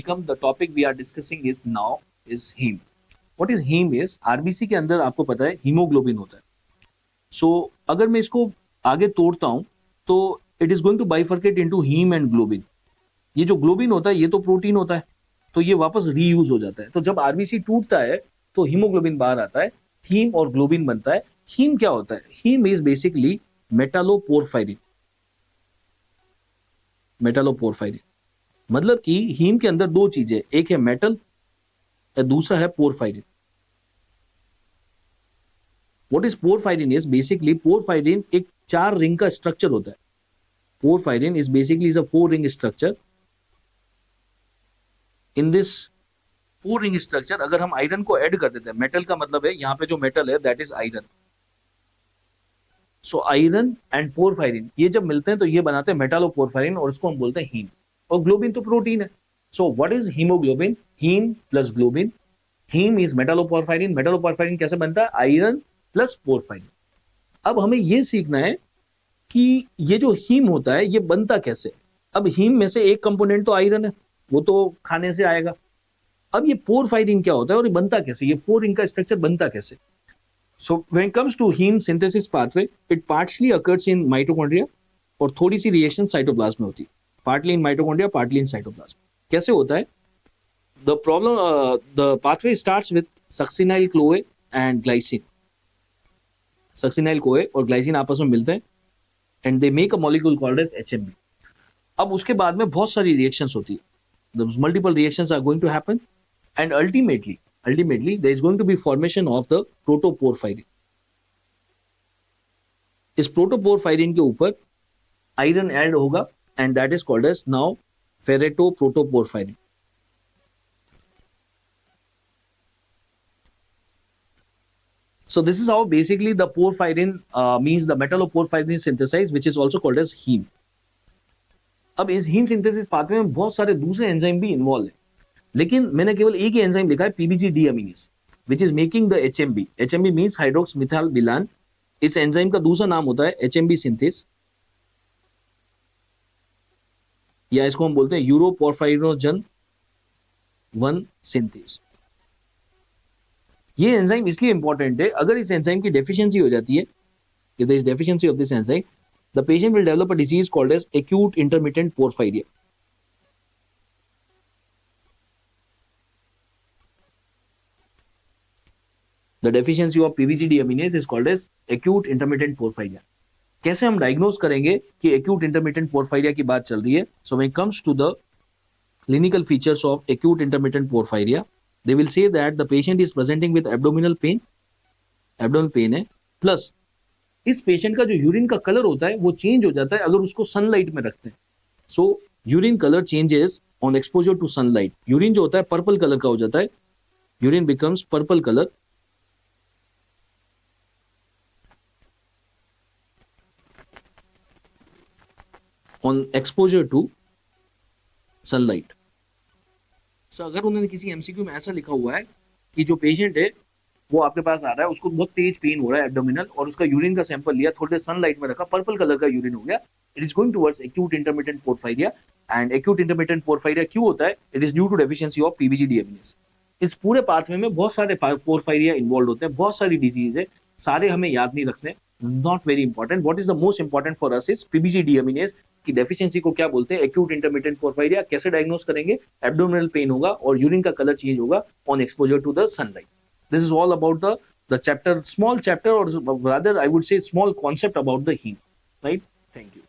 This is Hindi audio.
welcome. The topic we are discussing is now is heme. What is heme is RBC के अंदर आपको पता है हीमोग्लोबिन होता है. So अगर मैं इसको आगे तोड़ता हूं तो it is going to bifurcate into heme and globin. ये जो ग्लोबिन होता है ये तो प्रोटीन होता है, तो ये वापस रीयूज हो जाता है. तो जब आरबीसी टूटता है तो हीमोग्लोबिन बाहर आता है, हीम और ग्लोबिन बनता है. हीम क्या होता है? Haem is basically metalloporphyrin. Metalloporphyrin मतलब कि हीम के अंदर दो चीजें, एक है मेटल और दूसरा है porphyrin. What is porphyrin? Is basically porphyrin एक 4 रिंग का स्ट्रक्चर होता है. Porphyrin is basically is a 4 ring structure. In this 4 ring structure अगर हम आयरन को ऐड कर देते हैं, मेटल का मतलब है यहां पे जो मेटल है that is iron. So iron and porphyrin ये जब मिलते हैं तो ये बनाते हैं मेटालोपोरफायरिन और इसको हम बोलते हैं हीम. और ग्लोबिन तो प्रोटीन है. So what is haemoglobin? Haem plus globin. Haem is metalloporphyrin. Metalloporphyrin कैसे बनता है? Iron plus porphyrin. अब हमें ये सीखना है कि ये जो हीम होता है ये बनता कैसे. अब हीम में से एक कंपोनेंट तो आयरन है, वो तो खाने से आएगा. अब ये पोरफायरिन क्या होता है और ये बनता कैसे? ये 4 रिंग का स्ट्रक्चर बनता कैसे? So when it comes to heme synthesis pathway, it partially occurs in mitochondria और थोड़ी सी रिएक्शन साइटोप्लाज्म में होती है. Partly in mitochondria, partly in cytoplasm. कैसे होता है? The pathway starts with succinyl CoA and glycine. Succinyl CoA और glycine आपस में मिलते हैं and they make a molecule called as HMB. अब उसके बाद में बहुत सारी रिएक्शंस होती है. The multiple reactions are going to happen and ultimately there is going to be formation of the protoporphyrin. इस protoporphyrin के ऊपर आयरन ऐड होगा and that is called as now ferritoprotoporphyrin. So this is how basically the porphyrin means the metalloporphyrin is synthesized, which is also called as heme. अब इस हीम सिंथेसिस पाथवे में बहुत सारे दूसरे एंजाइम भी इन्वॉल्व है, लेकिन मैंने केवल एक ही एंजाइम लिखा है, PBG deaminase, which is making the HMB. HMB means hydroxy methyl bilane. इस एंजाइम का दूसरा नाम होता है एचएमबी सिंथेस, या इसको हम बोलते हैं यूरोपोरफाइरिनोजन 1 सिंथेस. ये एंजाइम इसलिए इंपॉर्टेंट है, अगर इस एंजाइम की डेफिशिएंसी हो जाती है, if there is deficiency of this enzyme, the patient will develop a disease called as acute intermittent porphyria. The deficiency of PVG deaminase is called as acute intermittent porphyria. कैसे हम डायग्नोज करेंगे कि acute intermittent porphyria की बात चल रही है? So when it comes to the clinical features of acute intermittent porphyria, they will say that the patient is presenting with abdominal pain है, प्लस इस पेशेंट का जो यूरिन का कलर होता है वो चेंज हो जाता है अगर उसको सनलाइट में रखते हैं. So urine colour changes on exposure to sunlight. Urine जो होता है पर्पल कलर का हो जाता है. Urine becomes purple colour on exposure to sunlight. So अगर उन्होंने किसी एमसीक्यू में ऐसा लिखा हुआ है कि जो पेशेंट है वो आपके पास आ रहा है, उसको बहुत तेज पेन हो रहा है एब्डोमिनल, और उसका यूरिन का सैंपल लिया, थोड़े सनलाइट में रखा, पर्पल कलर का यूरिन हो गया, it is going towards acute intermittent porphyria. And acute intermittent porphyria क्यों होता है? It is due to deficiency of PBG deaminase. इस पूरे पाथवे में बहुत सारे पोरफायरिया इन्वॉल्व होते हैं, बहुत सारी डिजीज है, सारे हमें याद नहीं रखने, not very important. What is the most important for us is PBG deaminase की डेफिशिएंसी को क्या बोलते हैं? Acute intermittent porphyria. कैसे डायग्नोज करेंगे? एब्डोमिनल पेन होगा और यूरिन का कलर चेंज होगा on exposure to the sunlight. This is all about the chapter, small chapter, or rather I would say small concept about the heme, right? Thank you.